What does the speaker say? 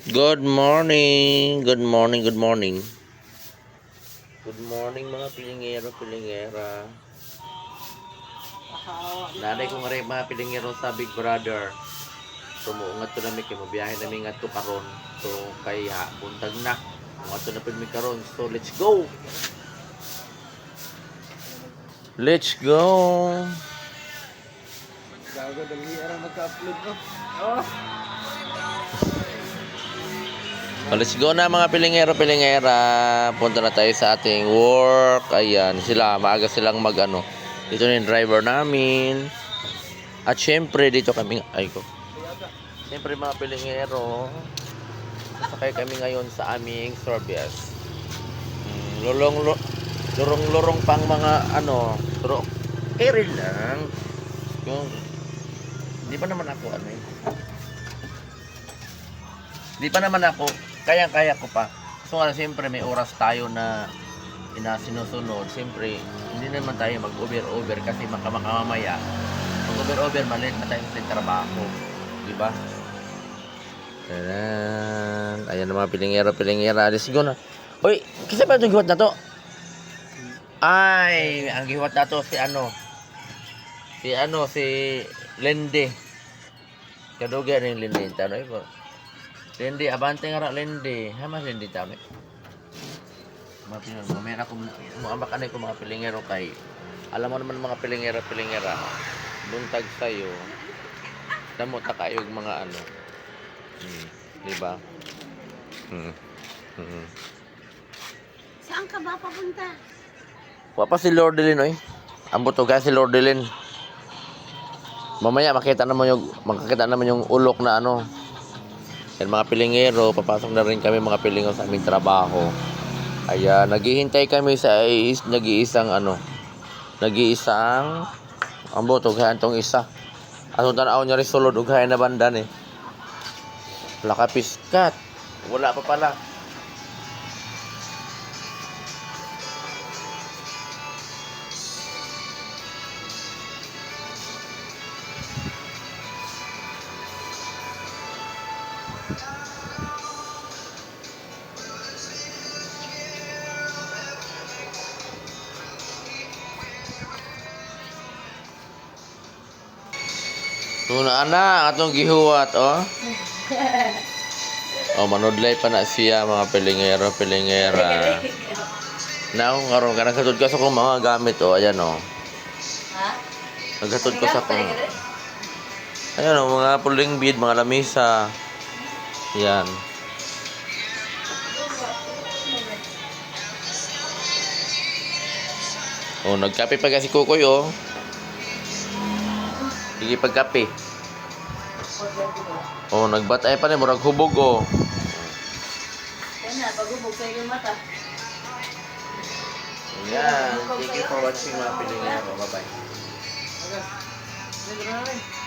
Good morning. Good morning. Good morning. Good morning mga pilingero, pilingera. Nanay ko nga rin mga pilingero sa Big Brother. Sumuungat to namin kay mabiyahe namin nga to karon. So kaya buntag na. Ungat to na pud mi karon. So let's go. Let's go. Gago, dali arang nagka-upload no? Oh! Let's go na mga pilingero, pilingera. Punta na tayo sa ating work. Ayan, sila, maaga silang mag-ano. Dito na yung driver namin. At syempre, dito kami, ay ko. Syempre mga pilingero, sasakay kami ngayon sa aming service. Lurong-lurong pang mga ano, pero carry lang. Yung, di pa naman ako ano eh. Di pa naman ako, kaya ko pa. So siyempre may oras tayo na sinusunod. Siyempre, hindi naman tayo mag-over kasi makamamaya. Mag-over, malit na tayo sa trabaho. Di ba? Ayan na mga pilingera. Let's go na. Uy, kasi ba itong giwat na to? Ay, ang giwat na to si Lende. Kaduga rin Lende. Tanong ko. Lende, abante nga ra Lende. Hamas Lende tami. Mga pinag, mamaya ako, muambakan ko mga pilingero kay, alam mo naman mga pilingera, buntag sa'yo, damo ta kayo mga ano, di ba? Saan ka ba papunta? Wapa si Lordelin, oy. Ang buto si Lordelin. Mamaya makita naman yung ulok na ano. Yan mga pilingero, papasok na rin kami mga pilingero sa aming trabaho. Kaya naghihintay kami sa nag-iisang ang buto gahan tong isa. Atong tanaw niya rin sulod ug na bandan eh. Wala ka piskat. Wala pa pala. Tuna na atong gihuwat oh. Oh manudlay pa na siya mga pilingera. Now karon kanang katud ko sa kong mga gamit oh, ayan oh. Ha? Naghatod ko sa kong ayan oh, mga puling bead, mga lamisa. Yan. Oh, nagkape pa kasi Kukoy oh. Sige pagkape. Oh, nagbatay pa ni murag hubog oh. Yan na, pag-ubog sa iyong mata. Yan. Thank you for watching mga pilingero. Bye-bye. Okay. Dito na namin.